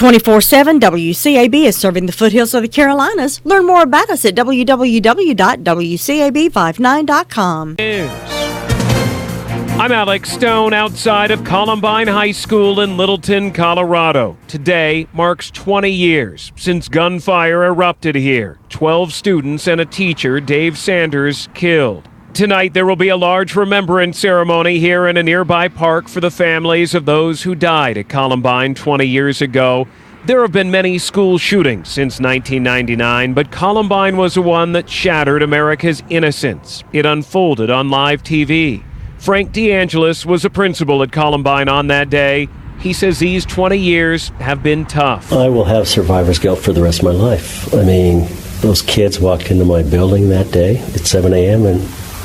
24/7, WCAB is serving the foothills of the Carolinas. Learn more about us at www.wcab59.com. I'm Alex Stone outside of Columbine High School in Littleton, Colorado. Today marks 20 years since gunfire erupted here. 12 students and a teacher, Dave Sanders, killed. Tonight there will be a large remembrance ceremony here in a nearby park for the families of those who died at Columbine 20 years ago. There have been many school shootings since 1999, but Columbine was the one that shattered America's innocence. It unfolded on live TV. Frank DeAngelis was a principal at Columbine on that day. He says these 20 years have been tough. I will have survivor's guilt for the rest of my life. I mean, those kids walked into my building that day at 7 a.m. and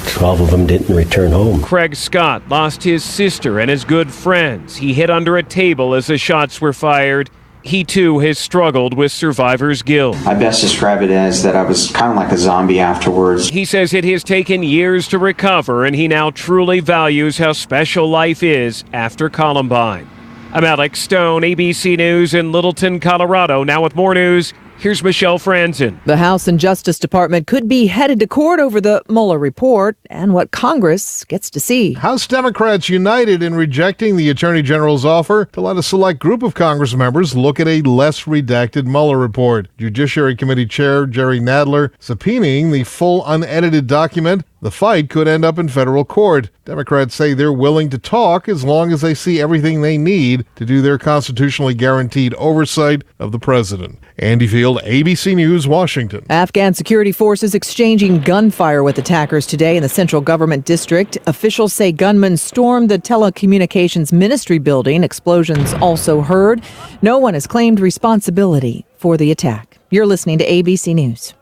12 of them didn't return home. Craig Scott lost his sister and his good friends. He hid under a table as the shots were fired. He, too, has struggled with survivor's guilt. I best describe it as that I was kind of like a zombie afterwards. He says it has taken years to recover, and he now truly values how special life is after Columbine. I'm Alex Stone, ABC News in Littleton, Colorado. Now with more news, here's Michelle Franzen. The House and Justice Department could be headed to court over the Mueller report and what Congress gets to see. House Democrats united in rejecting the Attorney General's offer to let a select group of Congress members look at a less redacted Mueller report. Judiciary Committee Chair Jerry Nadler subpoenaing the full unedited document. The fight could end up in federal court. Democrats say they're willing to talk as long as they see everything they need to do their constitutionally guaranteed oversight of the president. Andy Field, ABC News, Washington. Afghan security forces exchanging gunfire with attackers today in the central government district. Officials say gunmen stormed the telecommunications ministry building. Explosions also heard. No one has claimed responsibility for the attack. You're listening to ABC News.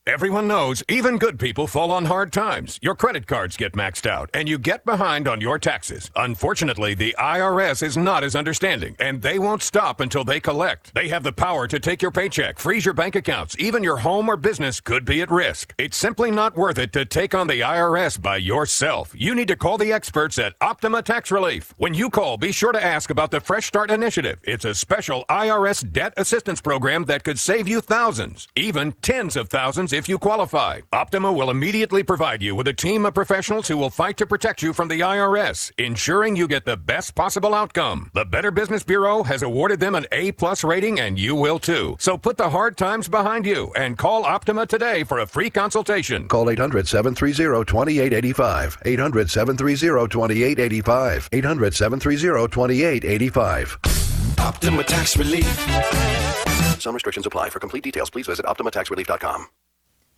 Everyone knows even good people fall on hard times. Your credit cards get maxed out, and you get behind on your taxes. Unfortunately, the IRS is not as understanding, and they won't stop until they collect. They have the power to take your paycheck, freeze your bank accounts. Even your home or business could be at risk. It's simply not worth it to take on the IRS by yourself. You need to call the experts at Optima Tax Relief. When you call, be sure to ask about the Fresh Start Initiative. It's a special IRS debt assistance program that could save you thousands, even tens of thousands if you qualify. Optima will immediately provide you with a team of professionals who will fight to protect you from the IRS, ensuring you get the best possible outcome. The Better Business Bureau has awarded them an A+ rating, and you will too. So put the hard times behind you and call Optima today for a free consultation. Call 800-730-2885. 800-730-2885. 800-730-2885. Optima Tax Relief. Some restrictions apply. For complete details, please visit OptimaTaxRelief.com.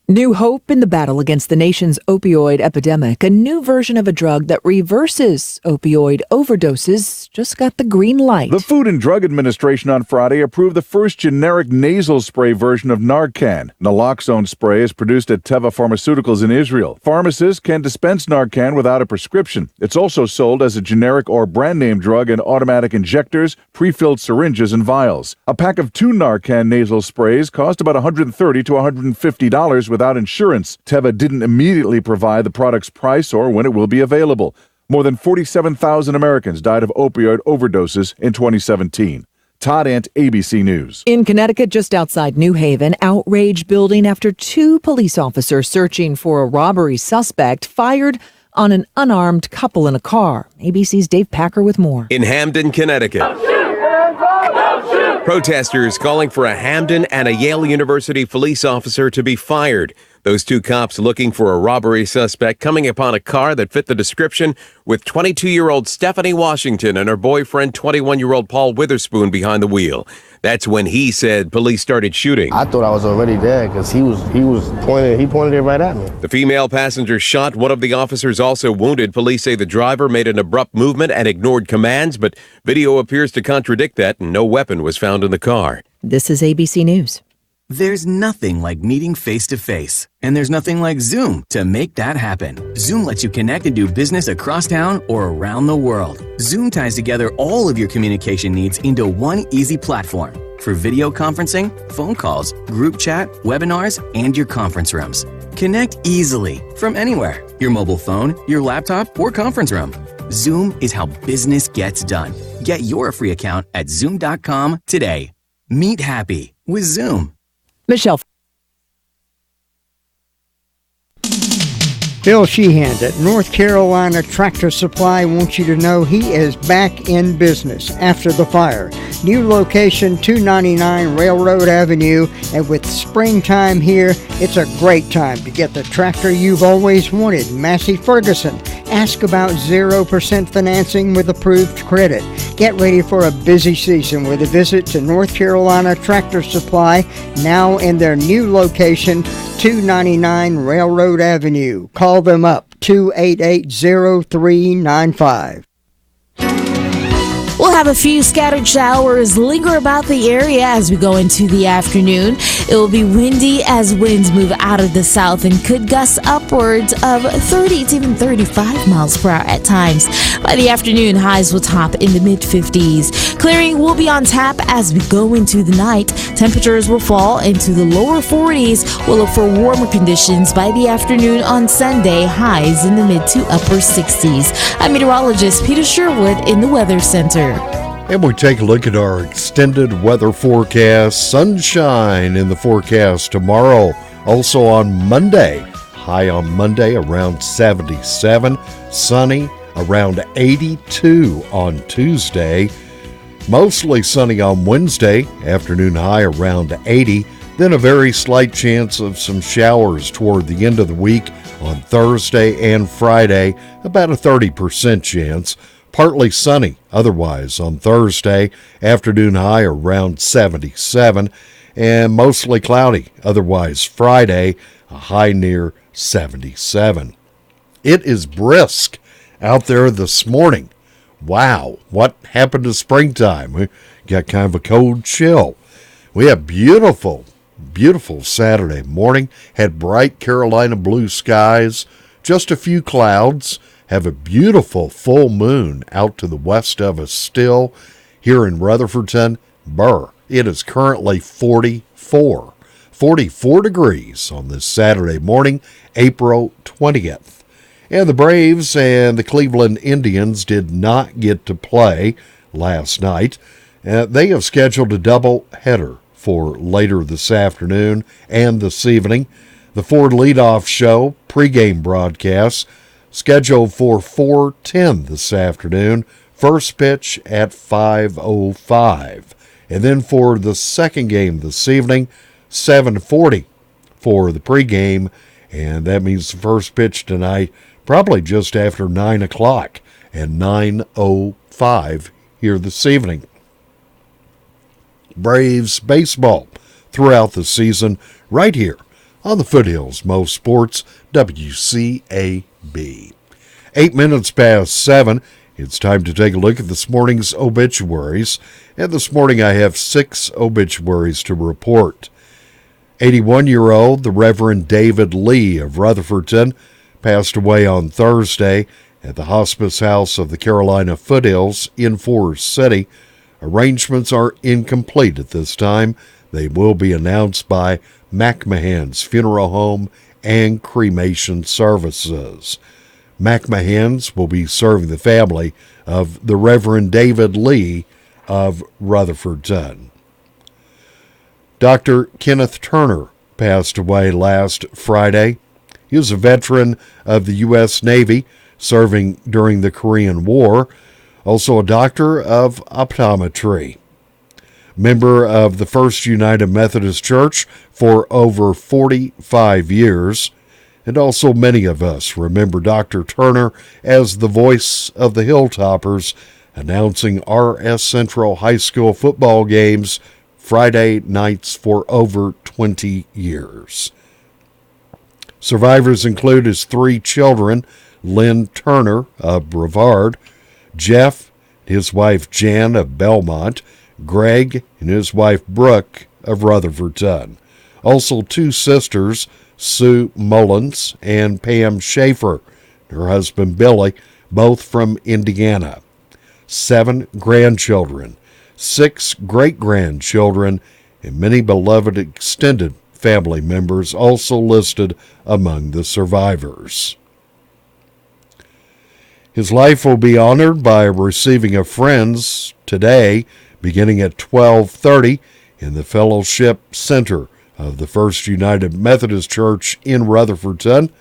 New hope in the battle against the nation's opioid epidemic. A new version of a drug that reverses opioid overdoses just got the green light. The Food and Drug Administration on Friday approved the first generic nasal spray version of Narcan. Naloxone spray is produced at Teva Pharmaceuticals in Israel. Pharmacists can dispense Narcan without a prescription. It's also sold as a generic or brand name drug in automatic injectors, pre-filled syringes, and vials. A pack of 2 Narcan nasal sprays cost about $130 to $150 without insurance. Teva didn't immediately provide the product's price or when it will be available. More than 47,000 Americans died of opioid overdoses in 2017. Todd Ant, ABC News. In Connecticut, just outside New Haven, outrage building after 2 police officers searching for a robbery suspect fired on an unarmed couple in a car. ABC's Dave Packer with more. In Hamden, Connecticut. Protesters calling for a Hamden and a Yale University police officer to be fired. Those 2 cops looking for a robbery suspect coming upon a car that fit the description with 22-year-old Stephanie Washington and her boyfriend, 21-year-old Paul Witherspoon, behind the wheel. That's when he said police started shooting. I thought I was already dead because he pointed it right at me. The female passenger shot. One of the officers also wounded. Police say the driver made an abrupt movement and ignored commands, but video appears to contradict that, and no weapon was found in the car. This is ABC News. There's nothing like meeting face-to-face, and there's nothing like Zoom to make that happen. Zoom lets you connect and do business across town or around the world. Zoom ties together all of your communication needs into one easy platform for video conferencing, phone calls, group chat, webinars, and your conference rooms. Connect easily from anywhere, your mobile phone, your laptop, or conference room. Zoom is how business gets done. Get your free account at Zoom.com today. Meet happy with Zoom. Michelle. Bill Sheehan at North Carolina Tractor Supply wants you to know he is back in business after the fire. New location 299 Railroad Avenue, and with springtime here, it's a great time to get the tractor you've always wanted. Massey Ferguson. Ask about 0% financing with approved credit. Get ready for a busy season with a visit to North Carolina Tractor Supply, now in their new location, 299 Railroad Avenue. Call them up, 288-0395. We'll have a few scattered showers linger about the area as we go into the afternoon. It will be windy as winds move out of the south and could gust upwards of 30 to even 35 miles per hour at times. By the afternoon, highs will top in the mid-50s. Clearing will be on tap as we go into the night. Temperatures will fall into the lower 40s. We'll look for warmer conditions by the afternoon on Sunday, highs in the mid to upper 60s. I'm meteorologist Peter Sherwood in the Weather Center. And we take a look at our extended weather forecast. Sunshine in the forecast tomorrow. Also on Monday. High on Monday around 77. Sunny around 82 on Tuesday. Mostly sunny on Wednesday. Afternoon high around 80. Then a very slight chance of some showers toward the end of the week on Thursday and Friday. About a 30% chance. Partly sunny otherwise on Thursday, afternoon high around 77, and mostly cloudy otherwise Friday, a high near 77. It is brisk out there this morning. Wow, what happened to springtime? We got kind of a cold chill. We had beautiful Saturday morning, had bright Carolina blue skies, just a few clouds. Have a beautiful full moon out to the west of us still. Here in Rutherfordton, it is currently 44 degrees on this Saturday morning, April 20th. And the Braves and the Cleveland Indians did not get to play last night. They have scheduled a double header for later this afternoon and this evening. The Ford Leadoff Show pregame broadcast scheduled for 4:10 this afternoon, first pitch at 5:05. And then for the second game this evening, 7:40 for the pregame, and that means the first pitch tonight probably just after 9 o'clock at 9:05 here this evening. Braves baseball throughout the season right here on the Foothills Most Sports, WCAB. 8 minutes past 7. It's time to take a look at this morning's obituaries. And this morning I have 6 obituaries to report. 81-year-old, the Reverend David Lee of Rutherfordton, passed away on Thursday at the Hospice House of the Carolina Foothills in Forest City. Arrangements are incomplete at this time. They will be announced by McMahon's Funeral Home and Cremation Services. McMahon's will be serving the family of the Reverend David Lee of Rutherfordton. Dr. Kenneth Turner passed away last Friday. He was a veteran of the U.S. Navy, serving during the Korean War, also a doctor of optometry. Member of the First United Methodist Church for over 45 years, and also many of us remember Dr. Turner as the voice of the Hilltoppers, announcing R.S. Central High School football games Friday nights for over 20 years. Survivors include his 3 children, Lynn Turner of Brevard, Jeff, his wife Jan of Belmont, Greg and his wife Brooke of Rutherfordton. Also 2 sisters, Sue Mullins and Pam Schaefer, her husband Billy, both from Indiana. 7 grandchildren, 6 great-grandchildren, and many beloved extended family members also listed among the survivors. His life will be honored by receiving of friends today, beginning at 12:30 in the Fellowship Center of the First United Methodist Church in Rutherfordton.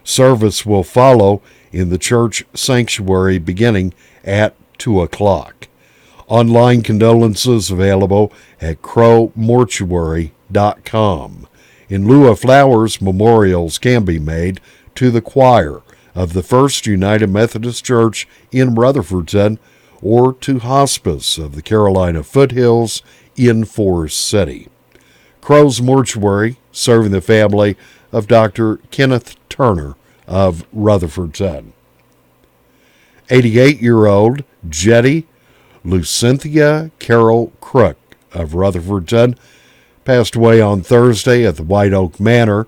Service will follow in the church sanctuary beginning at 2 o'clock. Online condolences available at crowmortuary.com. In lieu of flowers, memorials can be made to the choir of the First United Methodist Church in Rutherfordton or to Hospice of the Carolina Foothills in Forest City. Crow's Mortuary, serving the family of Dr. Kenneth Turner of Rutherfordton. 88-year-old Jetty Lucynthia Carol Crook of Rutherfordton passed away on Thursday at the White Oak Manor.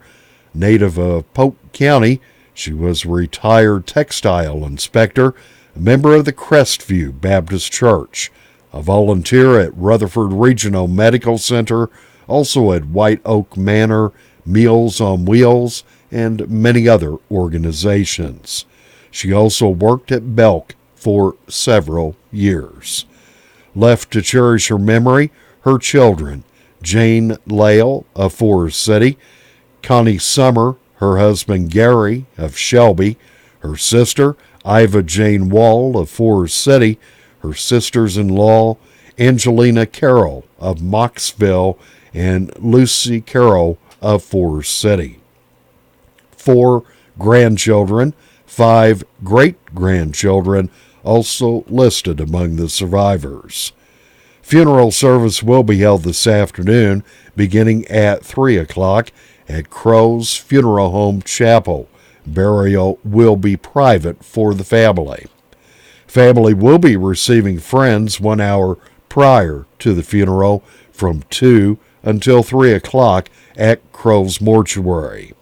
Native of Polk County, she was a retired textile inspector, a member of the Crestview Baptist Church, a volunteer at Rutherford Regional Medical Center, also at White Oak Manor, Meals on Wheels, and many other organizations. She also worked at Belk for several years. Left to cherish her memory, her children, Jane Lale of Forest City, Connie Summer, her husband Gary of Shelby, her sister Iva Jane Wall of Forest City, her sisters-in-law Angelina Carroll of Moxville, and Lucy Carroll of Forest City. 4 grandchildren, 5 great-grandchildren also listed among the survivors. Funeral service will be held this afternoon beginning at 3 o'clock at Crow's Funeral Home Chapel. Burial will be private for the family. Family will be receiving friends 1 hour prior to the funeral from 2 until 3 o'clock at Crow's Mortuary.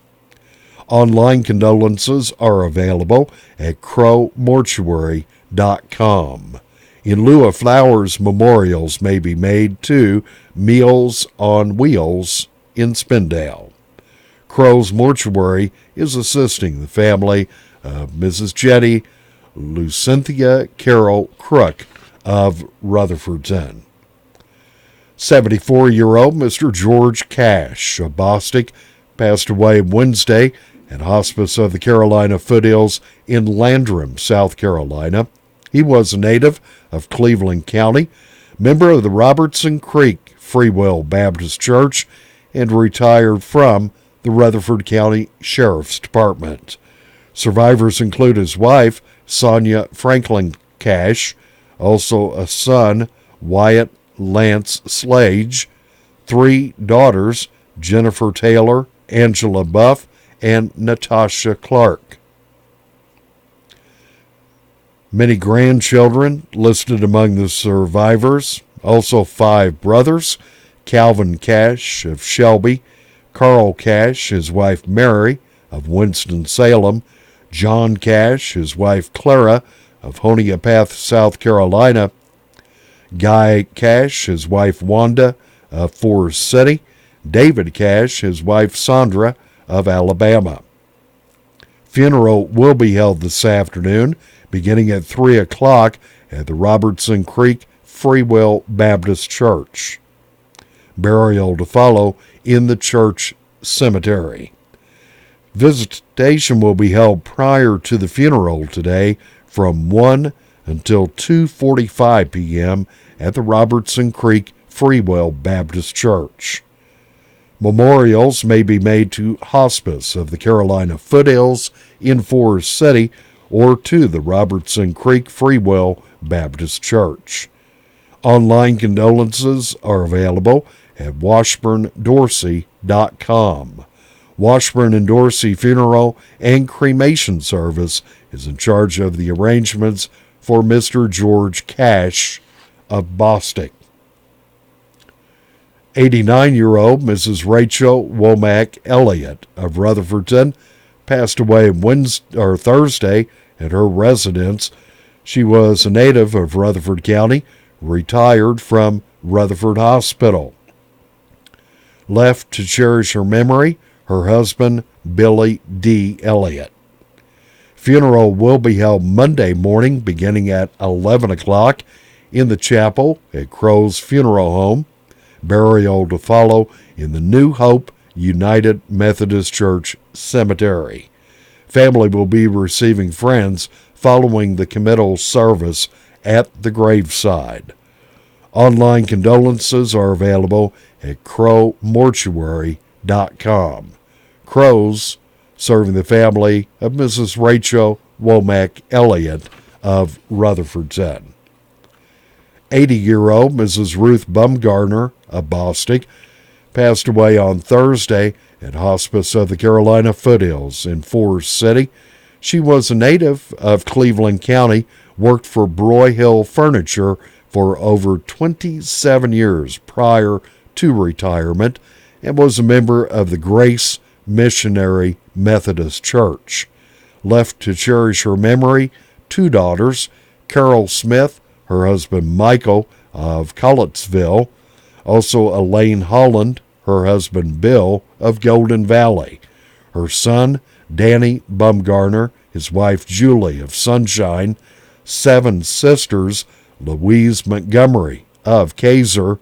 Online condolences are available at crowmortuary.com. In lieu of flowers, memorials may be made to Meals on Wheels in Spindale. Crow's Mortuary is assisting the family of Mrs. Jetty Lucynthia Carol Crook of Rutherfordton. 74-year-old Mr. George Cash of Bostic passed away Wednesday at Hospice of the Carolina Foothills in Landrum, South Carolina. He was a native of Cleveland County, member of the Robertson Creek Free Will Baptist Church, and retired from the Rutherford County Sheriff's Department. Survivors include his wife, Sonia Franklin Cash, also a son, Wyatt Lance Slage, 3 daughters, Jennifer Taylor, Angela Buff, and Natasha Clark. Many grandchildren listed among the survivors, also 5 brothers, Calvin Cash of Shelby, Carl Cash, his wife Mary of Winston-Salem, John Cash, his wife Clara of Honiopath, South Carolina, Guy Cash, his wife Wanda of Forest City, David Cash, his wife Sandra of Alabama. Funeral will be held this afternoon, beginning at 3 o'clock at the Robertson Creek Free Will Baptist Church. Burial to follow in the church cemetery. Visitation will be held prior to the funeral today from 1 until 2:45 p.m. at the Robertson Creek Free Will Baptist Church. Memorials may be made to Hospice of the Carolina Foothills in Forest City or to the Robertson Creek Free Will Baptist Church. Online condolences are available at washburndorsey.com. Washburn and Dorsey Funeral and Cremation Service is in charge of the arrangements for Mr. George Cash of Bostic. 89-year-old Mrs. Rachel Womack Elliott of Rutherfordton passed away Thursday at her residence. She was a native of Rutherford County, retired from Rutherford Hospital. Left to cherish her memory, her husband, Billy D. Elliott. Funeral will be held Monday morning beginning at 11 o'clock in the chapel at Crow's Funeral Home. Burial to follow in the New Hope United Methodist Church Cemetery. Family will be receiving friends following the committal service at the graveside. Online condolences are available at crowmortuary.com. Crows serving the family of Mrs. Rachel Womack Elliott of Rutherford's End. 80-year-old Mrs. Ruth Bumgarner of Bostic passed away on Thursday at Hospice of the Carolina Foothills in Forest City. She was a native of Cleveland County, worked for Broyhill Furniture for over 27 years prior to retirement, and was a member of the Grace Missionary Methodist Church. Left to cherish her memory, 2 daughters, Carol Smith, her husband Michael of Collettsville, also Elaine Holland, her husband Bill of Golden Valley, her son Danny Bumgarner, his wife Julie of Sunshine, 7 sisters, Louise Montgomery of Kaiser,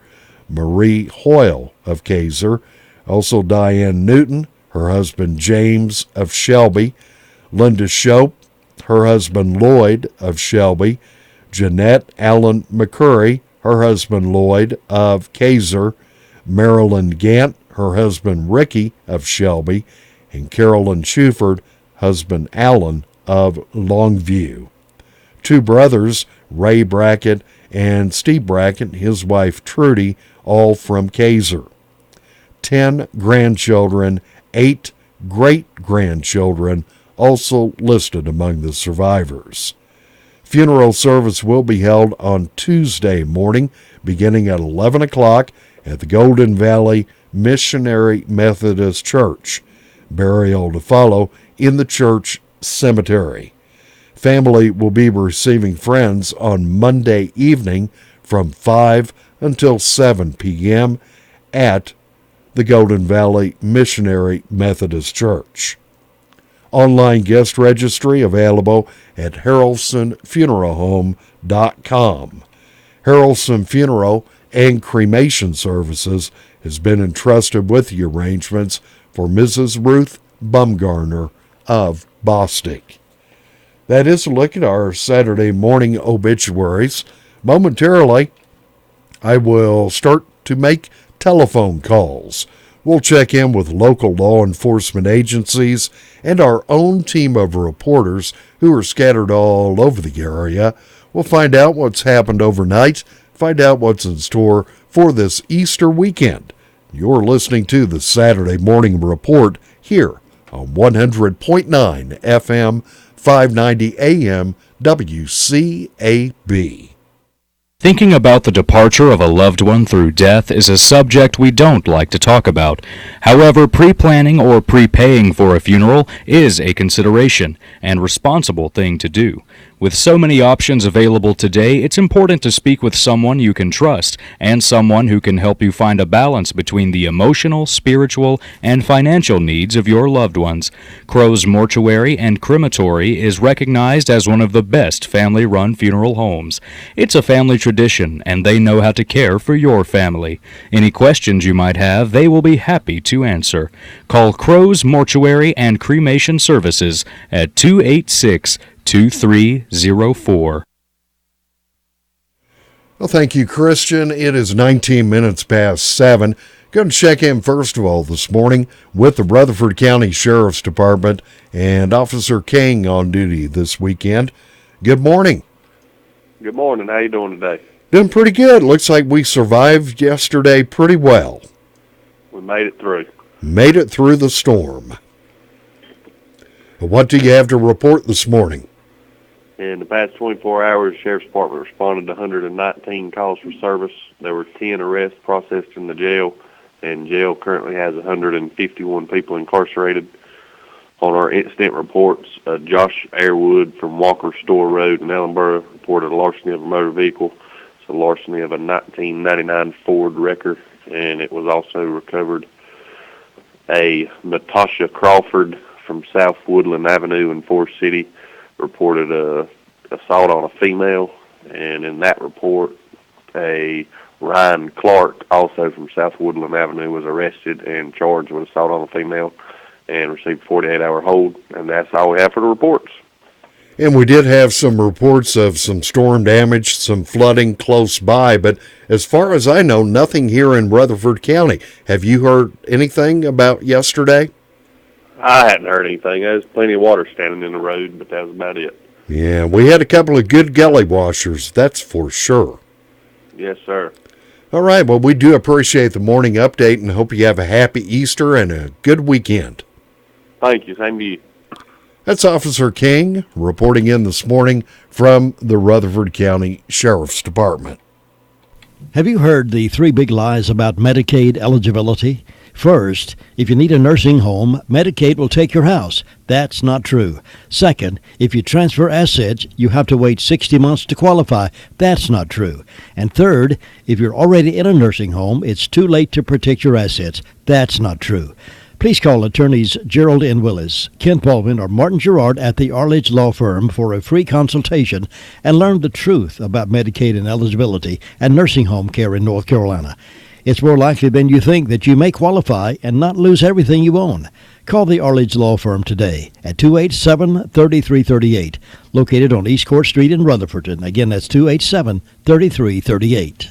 Marie Hoyle of Kaiser, also Diane Newton, her husband James of Shelby, Linda Shope, her husband Lloyd of Shelby, Jeanette Allen McCurry, her husband Lloyd of Kaiser, Marilyn Gant, her husband Ricky of Shelby, and Carolyn Shuford, husband Allen of Longview. 2 brothers, Ray Brackett and Steve Brackett, his wife Trudy, all from Kaiser. 10 grandchildren, 8 great-grandchildren, also listed among the survivors. Funeral service will be held on Tuesday morning, beginning at 11 o'clock at the Golden Valley Missionary Methodist Church. Burial to follow in the church cemetery. Family will be receiving friends on Monday evening from 5 until 7 p.m. at the Golden Valley Missionary Methodist Church. Online guest registry available at harrelsonfuneralhome.com. Harrelson Funeral and Cremation Services has been entrusted with the arrangements for Mrs. Ruth Bumgarner of Bostic. That is a look at our Saturday morning obituaries. Momentarily, I will start to make telephone calls. We'll check in with local law enforcement agencies and our own team of reporters who are scattered all over the area. We'll find out what's happened overnight, find out what's in store for this Easter weekend. You're listening to the Saturday Morning Report here on 100.9 FM, 590 AM, WCAB. Thinking about the departure of a loved one through death is a subject we don't like to talk about. However, pre-planning or prepaying for a funeral is a consideration and responsible thing to do. With so many options available today, it's important to speak with someone you can trust and someone who can help you find a balance between the emotional, spiritual, and financial needs of your loved ones. Crow's Mortuary and Crematory is recognized as one of the best family-run funeral homes. It's a family tradition, and they know how to care for your family. Any questions you might have, they will be happy to answer. Call Crow's Mortuary and Cremation Services at 286-2304. Well, thank you, Christian. It is 19 minutes past 7. Going to check in first of all this morning with the Rutherford County Sheriff's Department and Officer King on duty this weekend. Good morning. Good morning. How you doing today? Doing pretty good. Looks like we survived yesterday pretty well. We made it through. Made it through the storm. What do you have to report this morning? In the past 24 hours, the Sheriff's Department responded to 119 calls for service. There were 10 arrests processed in the jail, and jail currently has 151 people incarcerated. On our incident reports, Josh Airwood from Walker Store Road in Ellenboro reported a larceny of a motor vehicle. It's a larceny of a 1999 Ford Wrecker, and it was also recovered a Natasha Crawford from South Woodland Avenue in Forest City reported a assault on a female, and in that report, a Ryan Clark, also from South Woodland Avenue, was arrested and charged with assault on a female and received a 48-hour hold. And that's all we have for the reports. And we did have some reports of some storm damage, some flooding close by, but as far as I know, nothing here in Rutherford County. Have you heard anything about yesterday? I hadn't heard anything. There's plenty of water standing in the road, but that was about it. Yeah, we had a couple of good gully washers, that's for sure. Yes, sir. All right, well, we do appreciate the morning update and hope you have a happy Easter and a good weekend. Thank you. Same to you. That's Officer King reporting in this morning from the Rutherford County Sheriff's Department. Have you heard the 3 big lies about Medicaid eligibility? First, if you need a nursing home, Medicaid will take your house. That's not true. Second, if you transfer assets, you have to wait 60 months to qualify. That's not true. And third, if you're already in a nursing home, it's too late to protect your assets. That's not true. Please call attorneys Gerald N. Willis, Kent Baldwin, or Martin Gerard at the Arledge Law Firm for a free consultation and learn the truth about Medicaid and eligibility and nursing home care in North Carolina. It's more likely than you think that you may qualify and not lose everything you own. Call the Arledge Law Firm today at 287-3338, located on East Court Street in Rutherford. Again, that's 287-3338.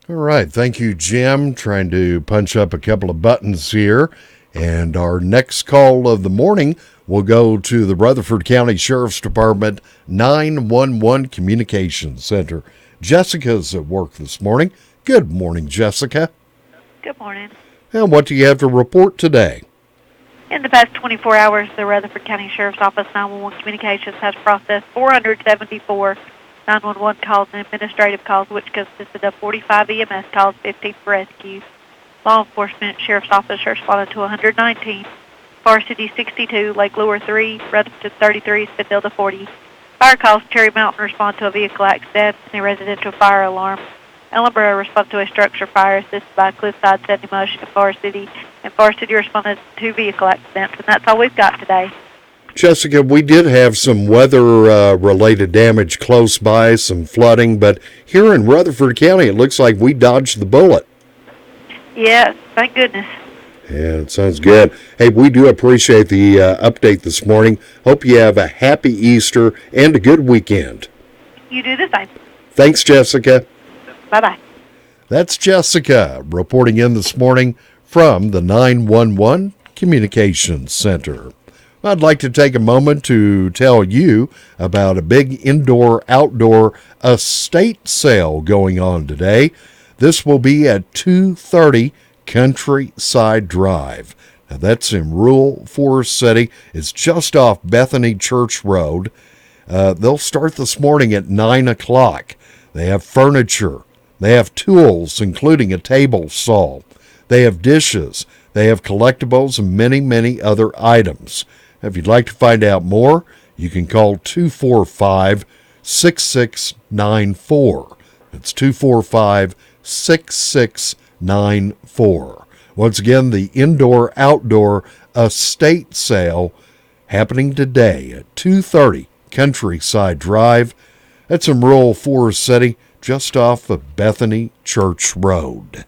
All right, thank you, Jim. Trying to punch up a couple of buttons here. And our next call of the morning will go to the Rutherford County Sheriff's Department 911 Communications Center. Jessica's at work this morning. Good morning, Jessica. Good morning. And what do you have to report today? In the past 24 hours, the Rutherford County Sheriff's Office 911 Communications has processed 474 911 calls and administrative calls, which consisted of 45 EMS calls, 15 for rescue. Law enforcement sheriff's office responded to 119. Varsity 62, Lake Lure 3, Rutherford 33, Spindale 40. Fire calls, Cherry Mountain respond to a vehicle accident and a residential fire alarm. Ellenborough responded to a structure fire assisted by Cliffside 70 Mush and Varsity. And Varsity responded to 2 vehicle accidents, and that's all we've got today. Jessica, we did have some weather-related damage close by, some flooding, but here in Rutherford County, it looks like we dodged the bullet. Yes, thank goodness. Yeah, it sounds good. Hey, we do appreciate the update this morning. Hope you have a happy Easter and a good weekend. You do the same. Thanks, Jessica. Bye-bye. That's Jessica reporting in this morning from the 911 Communications Center. I'd like to take a moment to tell you about a big indoor-outdoor estate sale going on today. This will be at 230 Countryside Drive. Now, that's in rural Forest City. It's just off Bethany Church Road. They'll start this morning at 9 o'clock. They have furniture. They have tools, including a table saw. They have dishes. They have collectibles and many, many other items. If you'd like to find out more, you can call 245-6694. It's 245-6694. Once again, the indoor-outdoor estate sale happening today at 230 Countryside Drive. That's in rural Forest City, just off of Bethany Church Road.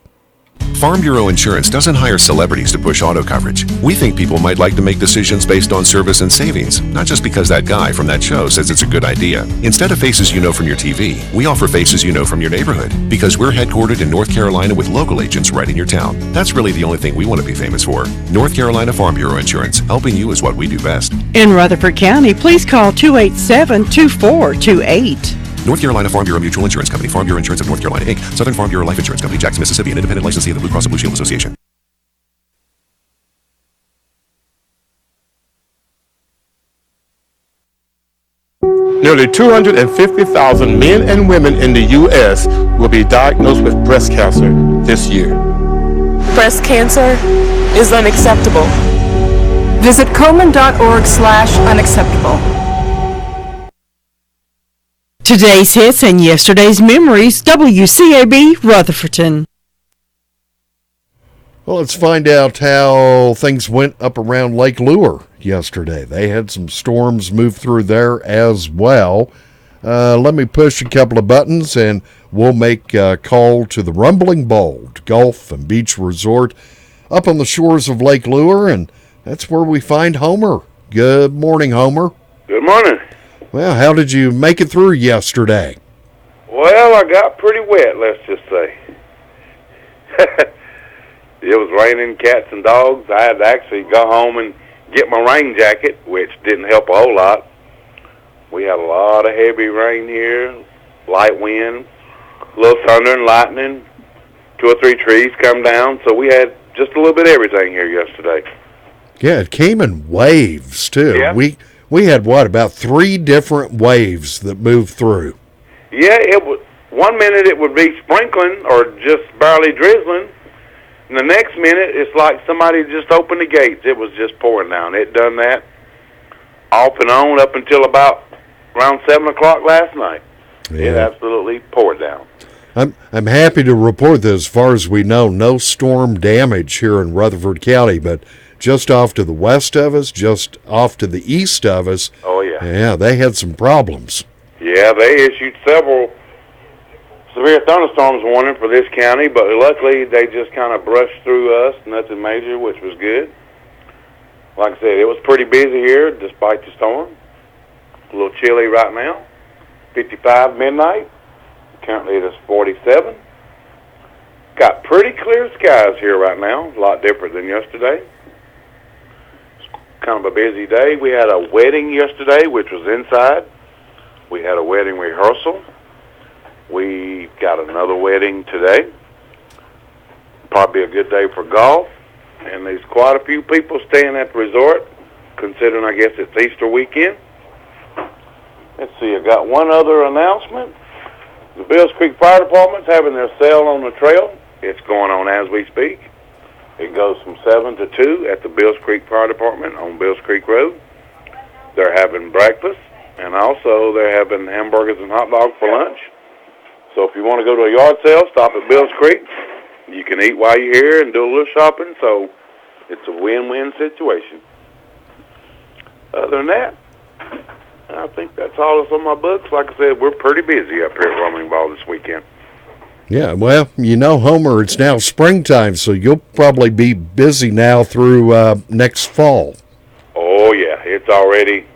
Farm Bureau Insurance doesn't hire celebrities to push auto coverage. We think people might like to make decisions based on service and savings, not just because that guy from that show says it's a good idea. Instead of faces you know from your TV, we offer faces you know from your neighborhood, because we're headquartered in North Carolina with local agents right in your town. That's really the only thing we want to be famous for. North Carolina Farm Bureau Insurance, helping you is what we do best. In Rutherford County, please call 287-2428. North Carolina Farm Bureau Mutual Insurance Company, Farm Bureau Insurance of North Carolina, Inc., Southern Farm Bureau Life Insurance Company, Jackson, Mississippi, an independent licensee of the Blue Cross and Blue Shield Association. Nearly 250,000 men and women in the U.S. will be diagnosed with breast cancer this year. Breast cancer is unacceptable. Visit Komen.org/unacceptable. Today's hits and yesterday's memories, WCAB Rutherfordton. Well, let's find out how things went up around Lake Lure yesterday. They had some storms move through there as well. Let me push a couple of buttons and we'll make a call to the Rumbling Bold Golf and Beach Resort up on the shores of Lake Lure, and that's where we find Homer. Good morning, Homer. Good morning. Well, how did you make it through yesterday? Well, I got pretty wet, let's just say. It was raining cats and dogs. I had to actually go home and get my rain jacket, which didn't help a whole lot. We had a lot of heavy rain here, light wind, a little thunder and lightning, 2 or 3 trees come down, so we had just a little bit of everything here yesterday. Yeah, it came in waves, too. Yeah. We had, about 3 different waves that moved through? Yeah, it was. One minute it would be sprinkling or just barely drizzling, and the next minute it's like somebody just opened the gates. It was just pouring down. It done that off and on up until about around 7 o'clock last night. Yeah. It absolutely poured down. I'm happy to report that as far as we know, no storm damage here in Rutherford County, but just off to the west of us, just off to the east of us. Oh, yeah. Yeah, they had some problems. Yeah, they issued several severe thunderstorms warning for this county, but luckily they just kind of brushed through us, nothing major, which was good. Like I said, it was pretty busy here despite the storm. A little chilly right now. 55 midnight. Currently it is 47. Got pretty clear skies here right now, a lot different than yesterday. It's kind of a busy day. We had a wedding yesterday, which was inside. We had a wedding rehearsal. We got another wedding today. Probably a good day for golf. And there's quite a few people staying at the resort, considering I guess it's Easter weekend. Let's see, I got one other announcement. The Bills Creek Fire Department's having their sale on the trail. It's going on as we speak. It goes from 7 to 2 at the Bills Creek Fire Department on Bills Creek Road. They're having breakfast, and also they're having hamburgers and hot dogs for lunch. So if you want to go to a yard sale, stop at Bills Creek. You can eat while you're here and do a little shopping, so it's a win-win situation. Other than that, I think that's all that's on my books. Like I said, we're pretty busy up here at Rumbling Ball this weekend. Yeah, well, Homer, it's now springtime, so you'll probably be busy now through next fall. Oh, yeah, it's already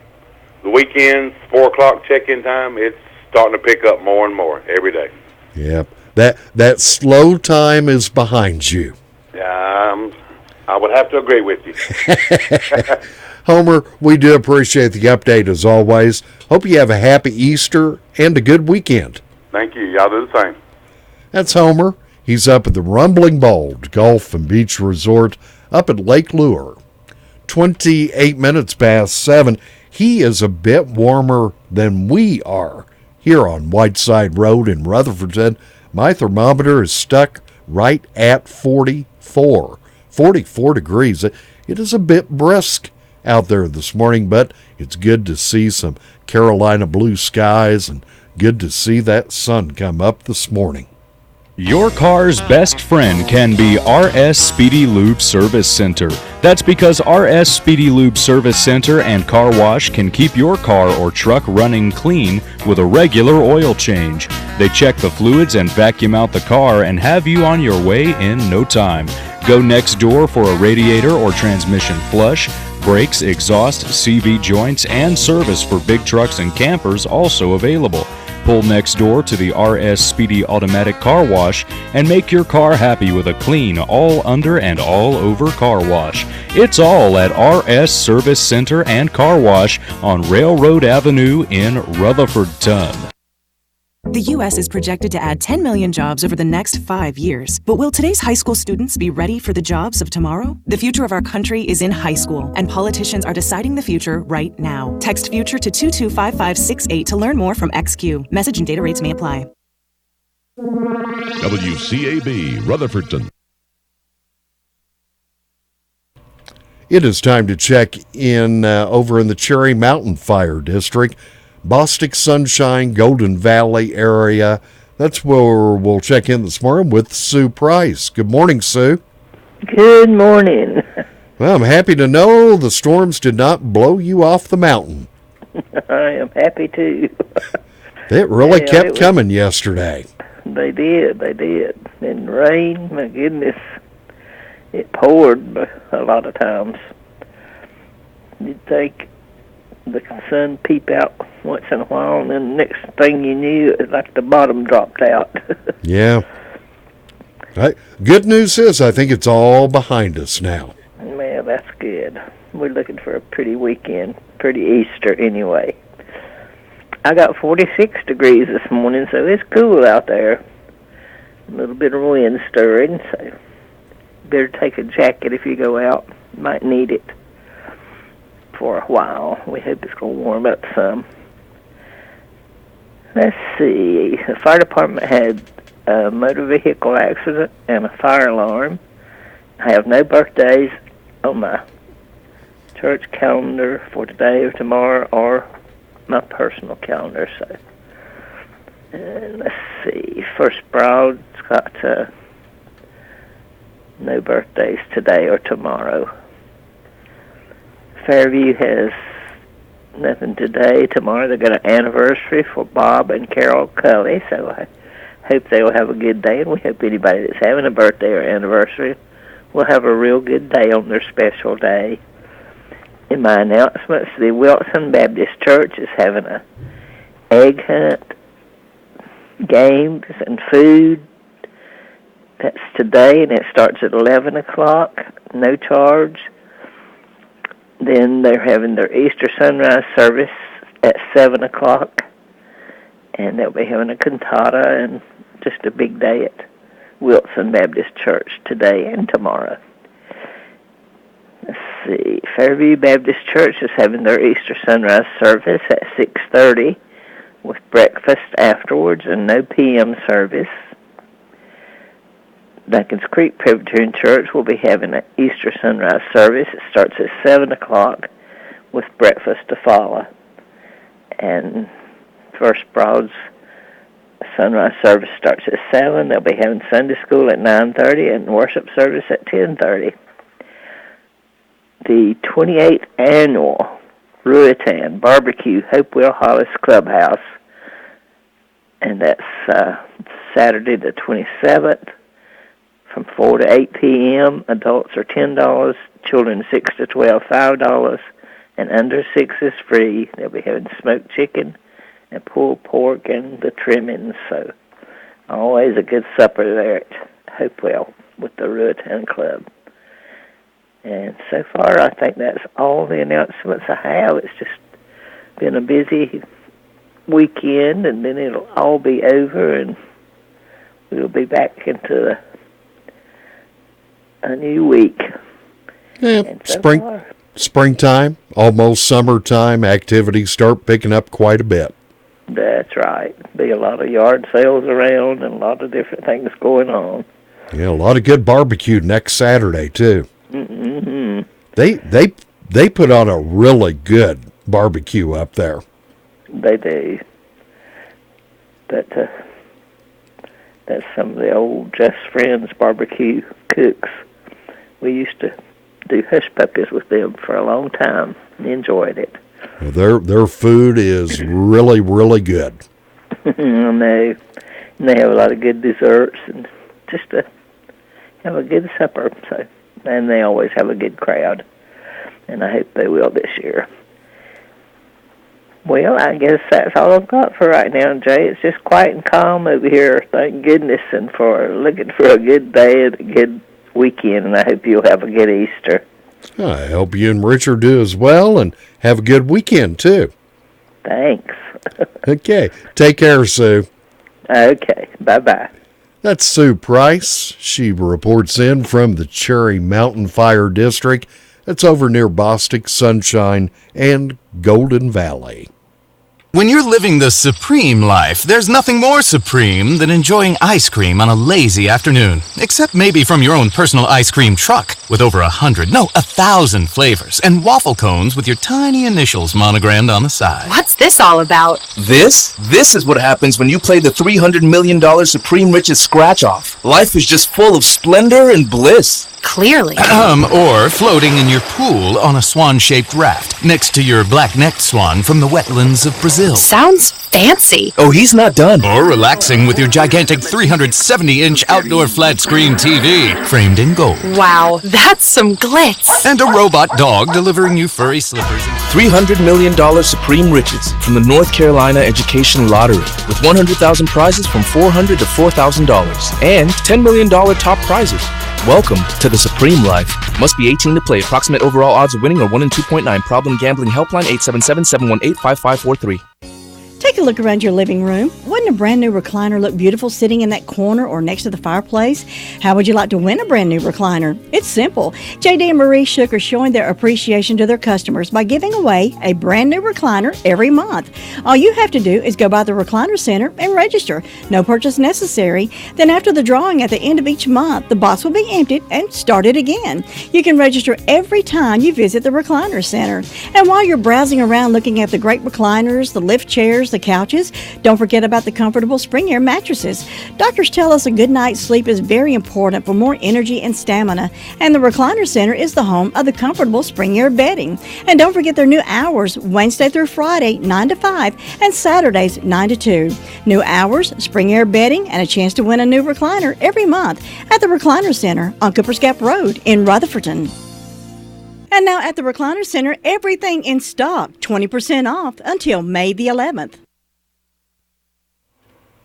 the weekends, 4 o'clock check-in time. It's starting to pick up more and more every day. Yep, that slow time is behind you. I would have to agree with you. Homer, we do appreciate the update as always. Hope you have a happy Easter and a good weekend. Thank you. Y'all do the same. That's Homer. He's up at the Rumbling Bold Golf and Beach Resort up at Lake Lure. 28 minutes past 7. He is a bit warmer than we are here on Whiteside Road in Rutherford. My thermometer is stuck right at 44 degrees. It is a bit brisk out there this morning, but it's good to see some Carolina blue skies and good to see that sun come up this morning. Your car's best friend can be RS Speedy Lube Service Center. That's because RS Speedy Lube Service Center and Car Wash can keep your car or truck running clean with a regular oil change. They check the fluids and vacuum out the car and have you on your way in no time. Go next door for a radiator or transmission flush, brakes, exhaust, CV joints, and service for big trucks and campers also available. Pull next door to the RS Speedy Automatic Car Wash and make your car happy with a clean, all under and all over car wash. It's all at RS Service Center and Car Wash on Railroad Avenue in Rutherfordton. The U.S. is projected to add 10 million jobs over the next 5 years. But will today's high school students be ready for the jobs of tomorrow? The future of our country is in high school, and politicians are deciding the future right now. Text FUTURE to 225568 to learn more from XQ. Message and data rates may apply. WCAB, Rutherfordton. It is time to check in over in the Cherry Mountain Fire District. Bostic, Sunshine, Golden Valley area. That's where we'll check in this morning with Sue Price. Good morning, Sue. Good morning. Well, I'm happy to know the storms did not blow you off the mountain. I am happy too. It really kept coming yesterday. They did. And rain, my goodness, it poured a lot of times. You'd think the sun peep out once in a while, and then the next thing you knew, it was like the bottom dropped out. Yeah. Good news is I think it's all behind us now. Well, that's good. We're looking for a pretty weekend, pretty Easter anyway. I got 46 degrees this morning, so it's cool out there. A little bit of wind stirring, so better take a jacket if you go out. Might need it for a while. We hope it's going to warm up some. Let's see. The fire department had a motor vehicle accident and a fire alarm. I have no birthdays on my church calendar for today or tomorrow or my personal calendar. So let's see. First Broad's got no birthdays today or tomorrow. Fairview has nothing today. Tomorrow they got an anniversary for Bob and Carol Cully, so I hope they will have a good day, and we hope anybody that's having a birthday or anniversary will have a real good day on their special day. In my announcements, the Wilson Baptist Church is having a egg hunt, games, and food. That's today, and it starts at 11 o'clock, no charge. Then they're having their Easter sunrise service at 7 o'clock, and they'll be having a cantata and just a big day at Wilson Baptist Church today and tomorrow. Let's see. Fairview Baptist Church is having their Easter sunrise service at 6:30 with breakfast afterwards and no p.m. service. Duncans Creek Presbyterian Church will be having an Easter sunrise service. It starts at 7 o'clock with breakfast to follow. And First Broad's sunrise service starts at 7. They'll be having Sunday school at 9:30 and worship service at 10:30. The 28th annual Ruatan Barbecue Hopewell Hollis Clubhouse, and that's Saturday the 27th from 4 to 8 p.m. Adults are $10, children 6 to 12 $5, and under 6 is free. They'll be having smoked chicken and pulled pork and the trimmings, so always a good supper there at Hopewell with the Ruatan Club. And so far, I think that's all the announcements I have. It's just been a busy weekend, and then it'll all be over, and we'll be back into a new week. Yeah, springtime, almost summertime, activities start picking up quite a bit. That's right. Be a lot of yard sales around and a lot of different things going on. Yeah, a lot of good barbecue next Saturday, too. Mm-hmm. They put on a really good barbecue up there. They do. That's some of the old Just Friends barbecue cooks. We used to do hush puppies with them for a long time and enjoyed it. Well, their food is really, really good. I know. And they have a lot of good desserts and just to have a good supper. So, and they always have a good crowd. And I hope they will this year. Well, I guess that's all I've got for right now, Jay. It's just quiet and calm over here, thank goodness, and for looking for a good day and a good weekend, and I hope you'll have a good Easter. I hope you and Richard do as well, and have a good weekend, too. Thanks. Okay. Take care, Sue. Okay. Bye-bye. That's Sue Price. She reports in from the Cherry Mountain Fire District. That's over near Bostic, Sunshine, and Golden Valley. When you're living the supreme life, there's nothing more supreme than enjoying ice cream on a lazy afternoon. Except maybe from your own personal ice cream truck with over 1,000 flavors and waffle cones with your tiny initials monogrammed on the side. What's this all about? This is what happens when you play the $300 million Supreme Riches scratch-off. Life is just full of splendor and bliss. Clearly. Or floating in your pool on a swan-shaped raft next to your black-necked swan from the wetlands of Brazil. Sounds fancy. Oh, he's not done. Or relaxing with your gigantic 370-inch outdoor flat-screen TV framed in gold. Wow, that's some glitz. And a robot dog delivering you furry slippers. $300 million Supreme Riches from the North Carolina Education Lottery with 100,000 prizes from $400 to $4,000 and $10 million top prizes. Welcome to the Supreme Life. Must be 18 to play. Approximate overall odds of winning are 1 in 2.9. Problem gambling helpline 877-718-5543. Take a look around your living room. Wouldn't a brand new recliner look beautiful sitting in that corner or next to the fireplace? How would you like to win a brand new recliner? It's simple. JD and Marie Shook are showing their appreciation to their customers by giving away a brand new recliner every month. All you have to do is go by the Recliner Center and register. No purchase necessary. Then after the drawing at the end of each month, the box will be emptied and started again. You can register every time you visit the Recliner Center. And while you're browsing around looking at the great recliners, the lift chairs, the couches, don't forget about the comfortable spring air mattresses. Doctors tell us a good night's sleep is very important for more energy and stamina, and the Recliner Center is the home of the comfortable spring air bedding. And don't forget their new hours, Wednesday through Friday, 9 to 5, and Saturdays, 9 to 2. New hours, spring air bedding, and a chance to win a new recliner every month at the Recliner Center on Cooper's Gap Road in Rutherfordton. And now at the Recliner Center, everything in stock, 20% off until May the 11th.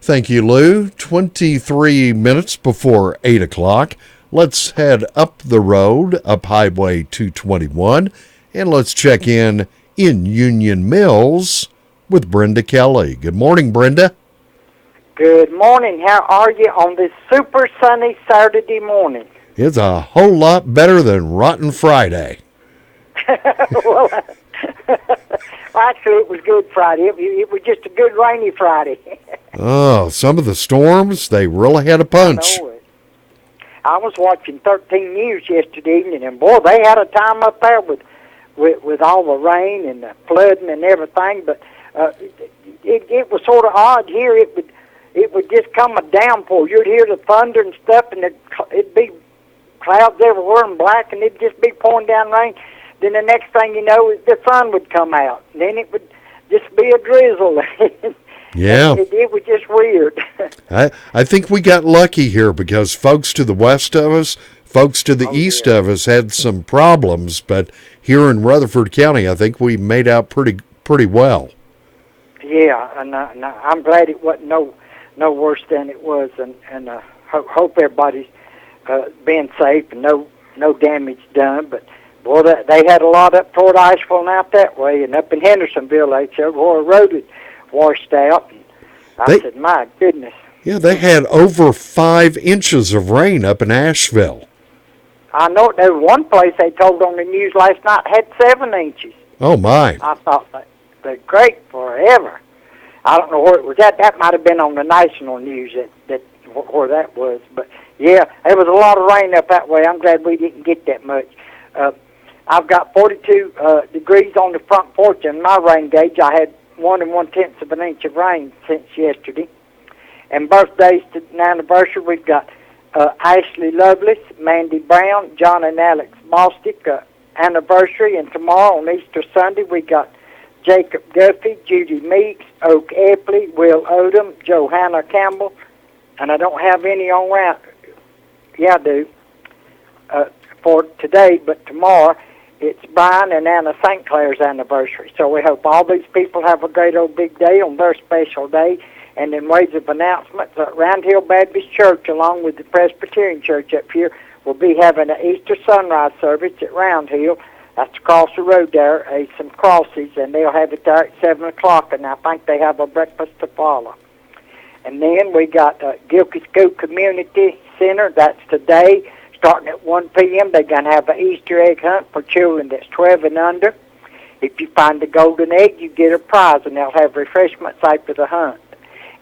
Thank you, Lou. 23 minutes before 8 o'clock. Let's head up the road, up Highway 221, and let's check in Union Mills with Brenda Kelly. Good morning, Brenda. Good morning. How are you on this super sunny Saturday morning? It's a whole lot better than Rotten Friday. Well, actually, it was Good Friday. It was just a good rainy Friday. Oh, some of the storms, they really had a punch. I was watching 13 News yesterday evening, and boy, they had a time up there with all the rain and the flooding and everything. But it was sort of odd here. It would just come a downpour. You'd hear the thunder and stuff, and it'd be clouds everywhere and black, and it'd just be pouring down rain. Then the next thing you know, the sun would come out. And then it would just be a drizzle. Yeah. It was just weird. I think we got lucky here because folks to the west of us, folks to the east of us had some problems, but here in Rutherford County, I think we made out pretty well. Yeah, and I'm glad it wasn't no worse than it was, and hope everybody's being safe and no damage done. But boy, they had a lot up toward Iceville and out that way, and up in Hendersonville, they said, boy, the road had washed out. And I said, my goodness. Yeah, they had over 5 inches of rain up in Asheville. I know there was one place they told on the news last night had 7 inches. Oh, my. I thought they're great forever. I don't know where it was at. That might have been on the national news where that was. But, yeah, there was a lot of rain up that way. I'm glad we didn't get that much. I've got 42 degrees on the front porch in my rain gauge. I had 1 1/10 of an inch of rain since yesterday. And birthdays to the anniversary, we've got Ashley Lovelace, Mandy Brown, John and Alex Bostick anniversary. And tomorrow on Easter Sunday, we got Jacob Guffey, Judy Meeks, Oak Epley, Will Odom, Johanna Campbell. And I don't have any on route. Yeah, I do. For today, but tomorrow it's Brian and Anna St. Clair's anniversary. So we hope all these people have a great old big day on their special day. And in ways of announcements, Round Hill Baptist Church, along with the Presbyterian Church up here, will be having an Easter sunrise service at Round Hill. That's across the road there, some crosses, and they'll have it there at 7 o'clock, and I think they have a breakfast to follow. And then we got Gilkey School Community Center. That's today. Starting at 1 p.m., they're going to have an Easter egg hunt for children that's 12 and under. If you find the golden egg, you get a prize, and they'll have refreshments after the hunt.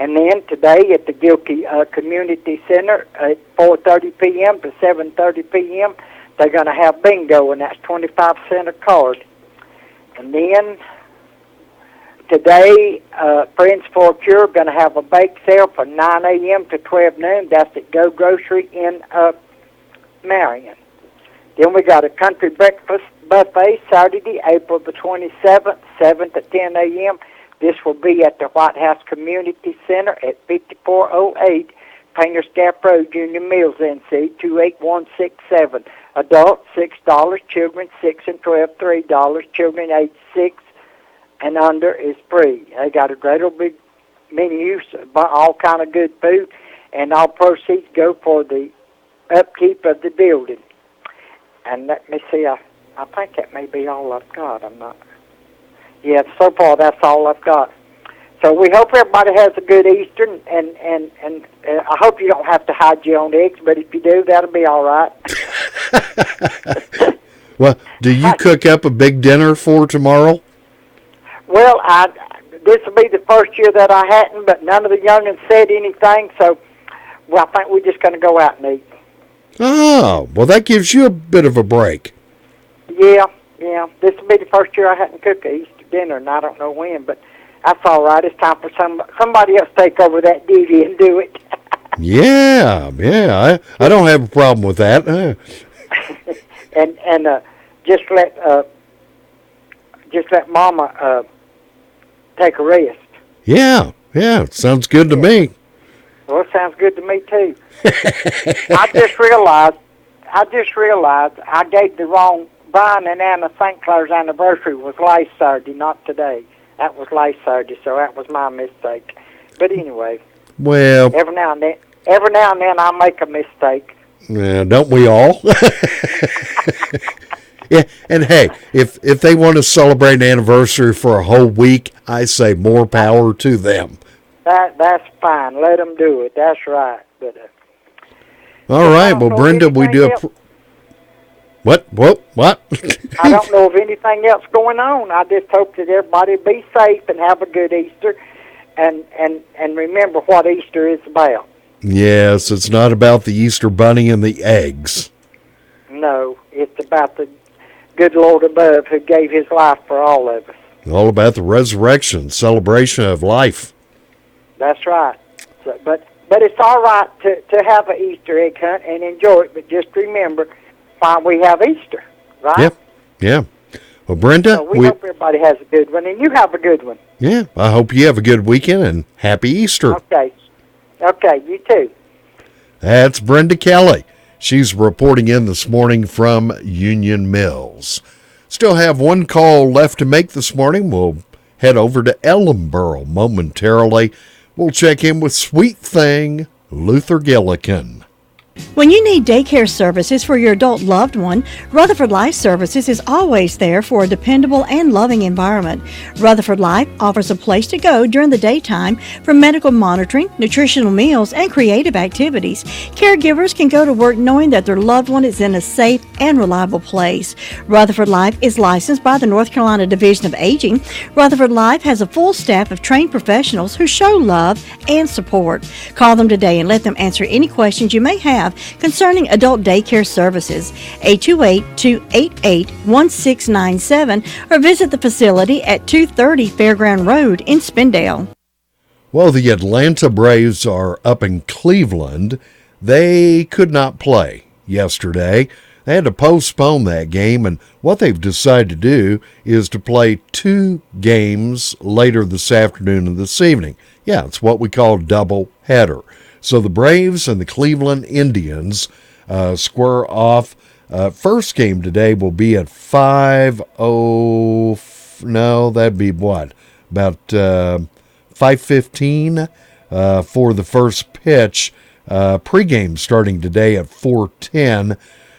And then today at the Gilkey Community Center at 4:30 p.m. to 7:30 p.m., they're going to have bingo, and that's 25 cents a card. And then today, Friends for a Cure are going to have a bake sale from 9 a.m. to 12 noon. That's at Go Grocery in Marion. Then we got a country breakfast buffet Saturday, April the 27th, 7 to 10 a.m. This will be at the White House Community Center at 5408 Painter's Gap Road, Union Mills, NC 28167. Adults $6, children 6 and 12 $3, children age 6 and under is free. They got a great old big menu, all kind of good food, and all proceeds go for the upkeep of the building. And let me see, I think that may be all I've got. I'm not. Yeah, so far that's all I've got. So we hope everybody has a good Easter, and I hope you don't have to hide your own eggs, but if you do, that'll be all right. Well, do you cook up a big dinner for tomorrow? Well, this will be the first year that I hadn't, but none of the young'uns said anything, so I think we're just going to go out and eat. Oh, well, that gives you a bit of a break. Yeah. This will be the first year I hadn't cooked an Easter dinner, and I don't know when, but that's all right. It's time for somebody else to take over that duty and do it. Yeah, I don't have a problem with that. And just let Mama take a rest. Yeah, sounds good to me. Well, it sounds good to me too. I just realized I gave the wrong. Brian and Anna St. Clair's anniversary was last Saturday, not today. That was last Saturday, so that was my mistake. But anyway, well, every now and then I make a mistake. Yeah, don't we all? Yeah, and hey, if they want to celebrate an anniversary for a whole week, I say more power to them. That's fine. Let them do it. That's right. But all right. Well, Brenda, we do a. What? I don't know of anything else going on. I just hope that everybody be safe and have a good Easter, and remember what Easter is about. Yes, it's not about the Easter bunny and the eggs. No, it's about the good Lord above who gave his life for all of us. All about the resurrection, celebration of life. That's right. So, but it's all right to have an Easter egg hunt and enjoy it, but just remember, why we have Easter, right? Yeah. Well, Brenda, so we hope everybody has a good one, and you have a good one. Yeah, I hope you have a good weekend, and happy Easter. Okay, you too. That's Brenda Kelly. She's reporting in this morning from Union Mills. Still have one call left to make this morning. We'll head over to Ellenboro momentarily. We'll check in with Sweet Thing, Luther Gillikin. When you need daycare services for your adult loved one, Rutherford Life Services is always there for a dependable and loving environment. Rutherford Life offers a place to go during the daytime for medical monitoring, nutritional meals, and creative activities. Caregivers can go to work knowing that their loved one is in a safe and reliable place. Rutherford Life is licensed by the North Carolina Division of Aging. Rutherford Life has a full staff of trained professionals who show love and support. Call them today and let them answer any questions you may have concerning adult daycare services. 828-288-1697 or visit the facility at 230 Fairground Road in Spindale. Well, the Atlanta Braves are up in Cleveland. They could not play yesterday. They had to postpone that game, and what they've decided to do is to play 2 games later this afternoon and this evening. Yeah, it's what we call a double header. So the Braves and the Cleveland Indians square off. First game today will be at 5:00. No, that'd be what? About 5:15 for the first pitch. Pregame starting today at 4:10.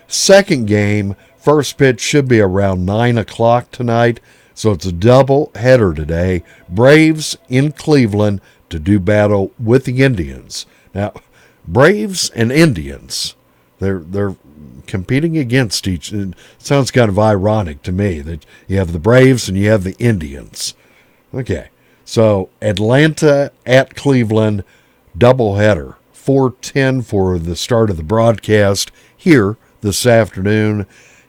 Second game, first pitch should be around 9 o'clock tonight. So it's a double header today. Braves in Cleveland to do battle with the Indians. Now, Braves and Indians, They're competing against each. It sounds kind of ironic to me that you have the Braves and you have the Indians. Okay, so Atlanta at Cleveland, doubleheader, 4:10 for the start of the broadcast here this afternoon.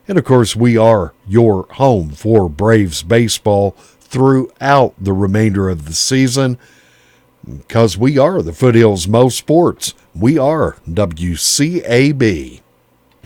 And, of course, we are your home for Braves baseball throughout the remainder of the season because we are the Foothills Most Sports. We are WCAB.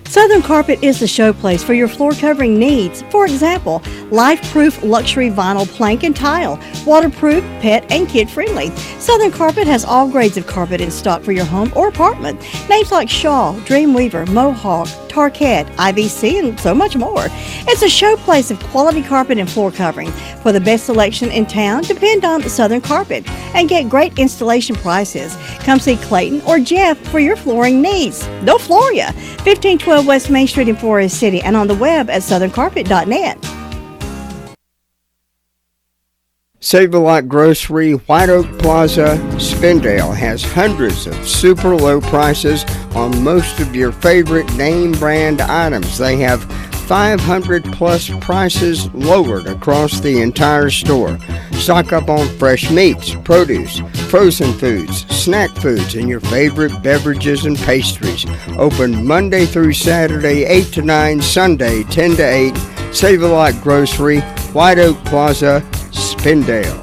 Southern Carpet is the showplace for your floor covering needs. For example, life-proof luxury vinyl plank and tile, waterproof, pet, and kid-friendly. Southern Carpet has all grades of carpet in stock for your home or apartment. Names like Shaw, Dreamweaver, Mohawk, Tarkett, IVC, and so much more. It's a showplace of quality carpet and floor covering. For the best selection in town, depend on Southern Carpet and get great installation prices. Come see Clayton or Jeff for your flooring needs. They'll floor you. 1512 West Main Street in Forest City and on the web at southerncarpet.net. Save a Lot Grocery, White Oak Plaza, Spindale has hundreds of super low prices on most of your favorite name brand items. They have 500 plus prices lowered across the entire store. Stock up on fresh meats, produce, frozen foods, snack foods, and your favorite beverages and pastries. Open Monday through Saturday, 8 to 9, Sunday, 10 to 8. Save a Lot Grocery, White Oak Plaza, Spindale.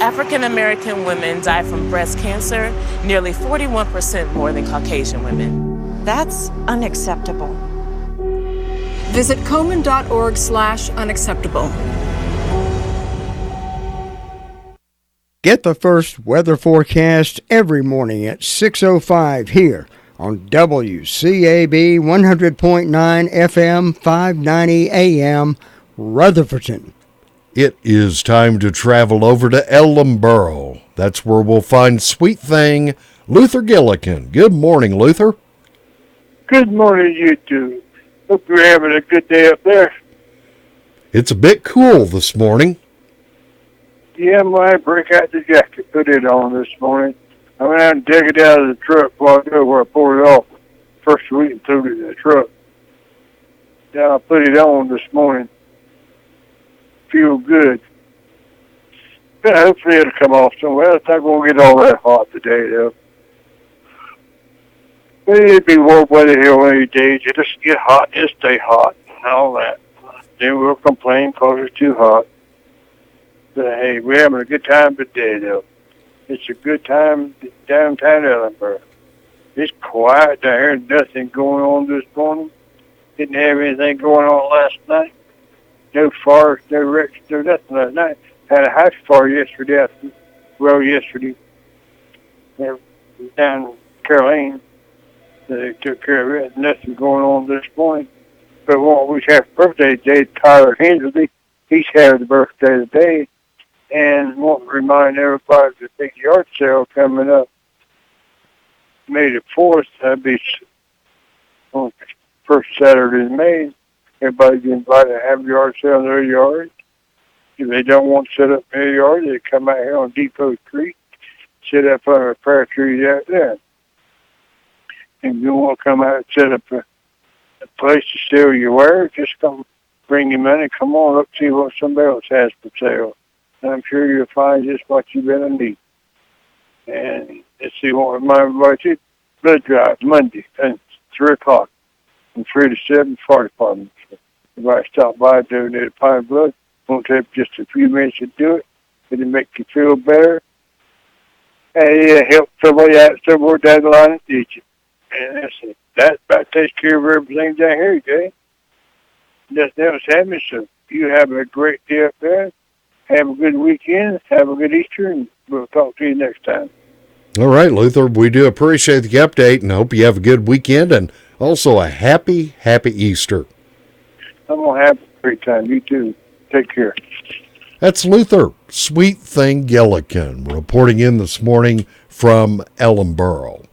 African American women die from breast cancer nearly 41% more than Caucasian women. That's unacceptable. Visit Komen.org/unacceptable. Get the first weather forecast every morning at 6:05 here on WCAB 100.9 FM 590 AM Rutherfordton. It is time to travel over to Ellenboro. That's where we'll find Sweet Thing Luther Gillikin. Good morning, Luther. Good morning, you two. Hope you're having a good day up there. It's a bit cool this morning. Yeah, I break out the jacket, put it on this morning. I went out and dug it out of the truck while ago where I poured it off. First week and threw it in the truck. Now I put it on this morning. Feel good. But hopefully it'll come off somewhere. It's not going to get all that hot today, though. But it'd be warm weather here one of these days. It just get hot, it stay hot, and all that. Then we'll complain because it's too hot. But hey, we're having a good time today, though. It's a good time downtown Ellenboro. It's quiet down here. Nothing going on this morning. Didn't have anything going on last night. No fires, no wrecks, no nothing last night. Had a house fire yesterday. Yesterday. Down in Caroline. They took care of it. Nothing going on this morning. But what we have birthday today, Tyler Hensley. He's having a birthday today. And want to remind everybody of the big yard sale coming up May the 4th. That'll be on the first Saturday in May. Everybody's invited to have a yard sale in their yard. If they don't want to set up in their yard, they come out here on Depot Creek, sit up under a pear tree out there. And if you want to come out and set up a place to sell your wares, just come bring your money. Come on up, see what somebody else has for sale. And I'm sure you'll find just what you've been in need. And let's see what remind everybody too. Blood drive Monday at 3 o'clock from 3 to 7, fire department. Everybody stop by, donate a pint of blood. Won't take just a few minutes to do it. It'll make you feel better. And help somebody out somewhere down the line and teach you. And that's it. That about takes care of everything down here, Jay. Nothing else happening, so you have a great day up there. Have a good weekend. Have a good Easter, and we'll talk to you next time. All right, Luther, we do appreciate the update and hope you have a good weekend and also a happy Easter. I'm going to have a great time. You too. Take care. That's Luther Sweet Thing Gillikin reporting in this morning from Ellenboro.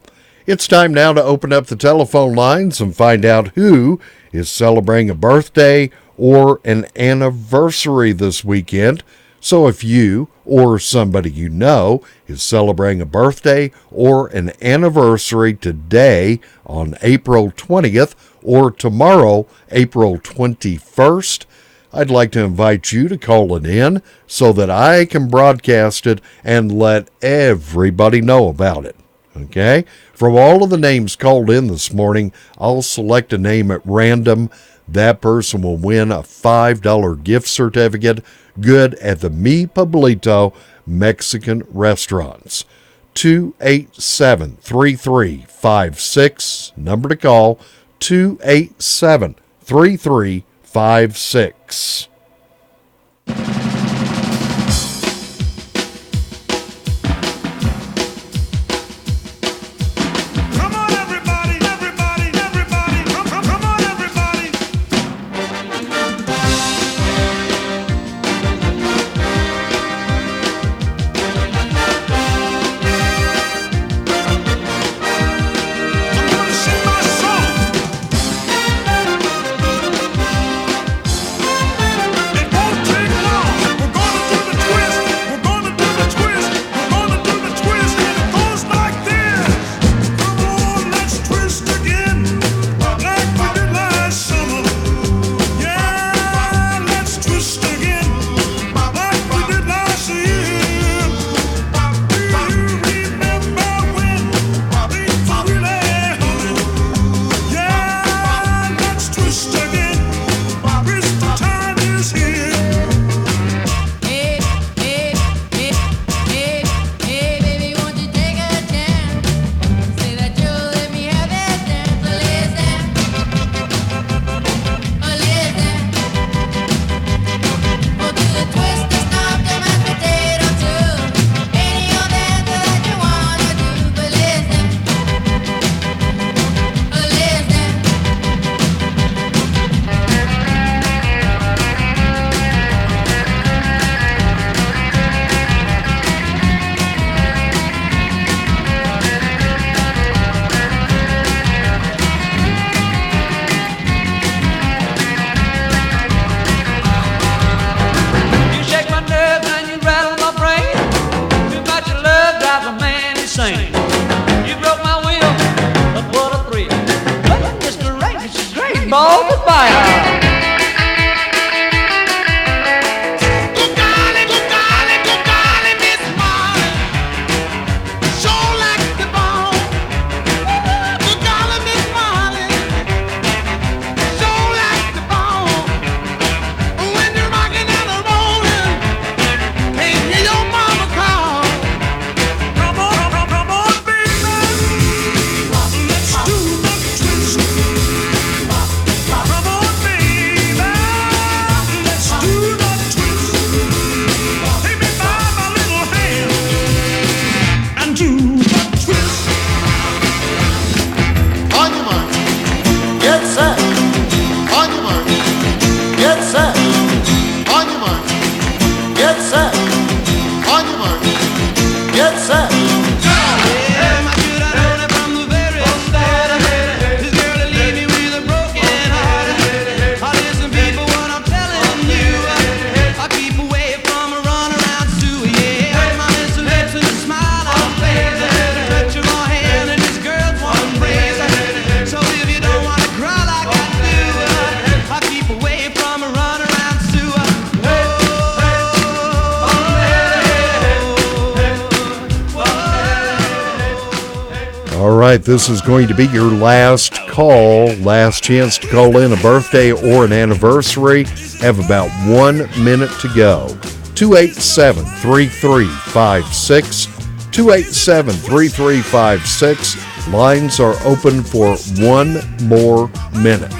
It's time now to open up the telephone lines and find out who is celebrating a birthday or an anniversary this weekend. So if you or somebody you know is celebrating a birthday or an anniversary today on April 20th or tomorrow, April 21st, I'd like to invite you to call it in so that I can broadcast it and let everybody know about it. Okay? From all of the names called in this morning, I'll select a name at random. That person will win a $5 gift certificate good at the Mi Pueblito Mexican Restaurants. 287-3356, number to call, 287-3356. This is going to be your last call, last chance to call in a birthday or an anniversary. Have about 1 minute to go. 287-3356. 287-3356. Lines are open for 1 more minute.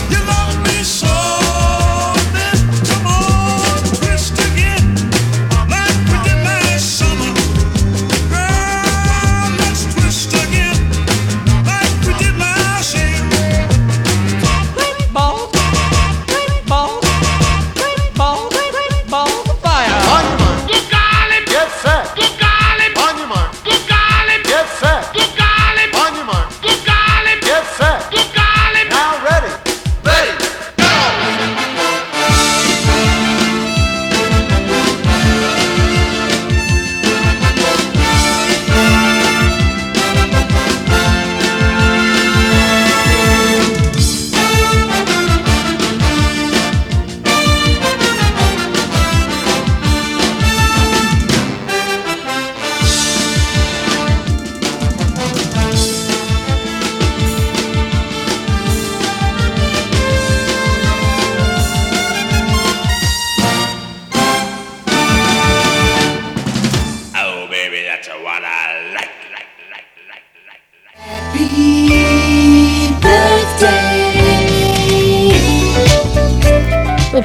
You love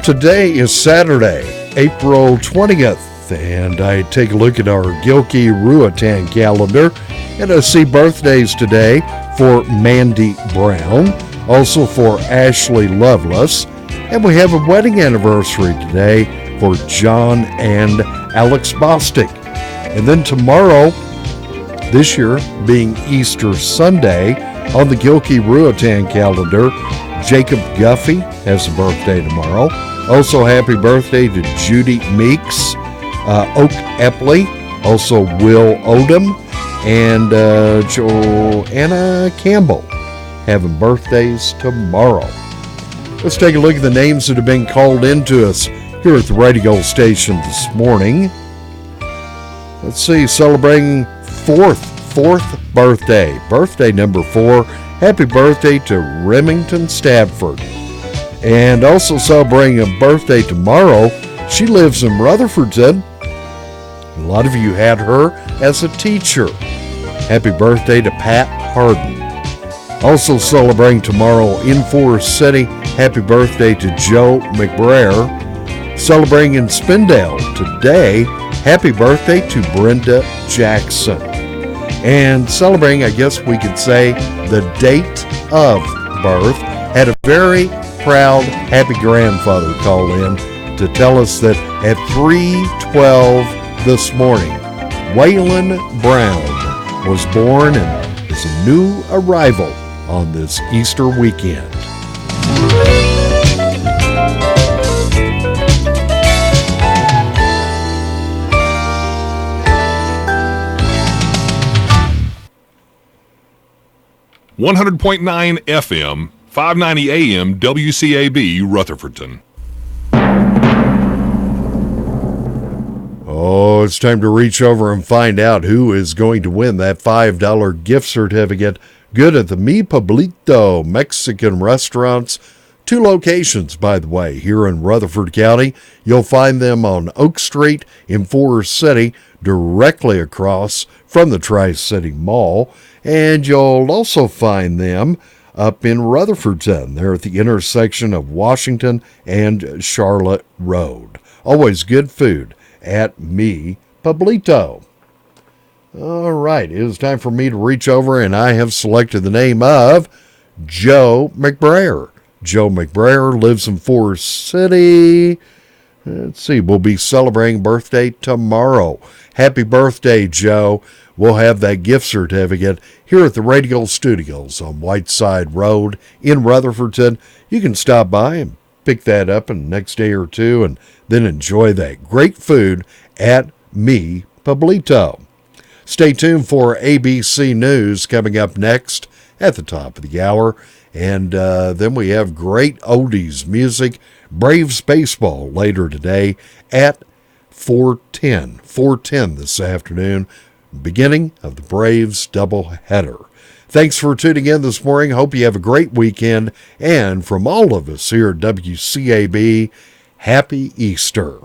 today is Saturday, April 20th, and I take a look at our Gilkey Ruatan calendar, and I see birthdays today for Mandy Brown, also for Ashley Lovelace, and we have a wedding anniversary today for John and Alex Bostic. And then tomorrow, this year being Easter Sunday, on the Gilkey Ruatan calendar, Jacob Guffey has a birthday tomorrow. Also, happy birthday to Judy Meeks, Oak Epley, also Will Odom, and Joanna Campbell having birthdays tomorrow. Let's take a look at the names that have been called in to us here at the radio station this morning. Let's see, celebrating fourth birthday number 4. Happy birthday to Remington Stadford. And also celebrating a birthday tomorrow, she lives in Rutherfordton. A lot of you had her as a teacher. Happy birthday to Pat Harden. Also celebrating tomorrow in Forest City, happy birthday to Joe McBrayer. Celebrating in Spindale today, happy birthday to Brenda Jackson. And celebrating, I guess we could say, the date of birth, had a very proud, happy grandfather call in to tell us that at 3:12 this morning, Waylon Brown was born and is a new arrival on this Easter weekend. .9 FM, 590 AM, WCAB, Rutherfordton. Oh, it's time to reach over and find out who is going to win that $5 gift certificate. Good at the Mi Pueblito Mexican restaurants. 2 locations, by the way, here in Rutherford County. You'll find them on Oak Street in Forest City, directly across from the Tri-City Mall. And you'll also find them up in Rutherfordton. They're at the intersection of Washington and Charlotte Road. Always good food at Mi Pueblito. All right, it is time for me to reach over, and I have selected the name of Joe McBrayer. Joe McBrayer lives in Forest City. Let's see, we'll be celebrating birthday tomorrow. Happy birthday, Joe. We'll have that gift certificate here at the radio studios on Whiteside Road in Rutherfordton. You can stop by and pick that up in the next day or two and then enjoy that great food at Mi Pueblito. Stay tuned for ABC News coming up next at the top of the hour. And then we have great oldies music, Braves baseball later today at 4:10 this afternoon, beginning of the Braves doubleheader. Thanks for tuning in this morning. Hope you have a great weekend. And from all of us here at WCAB, Happy Easter.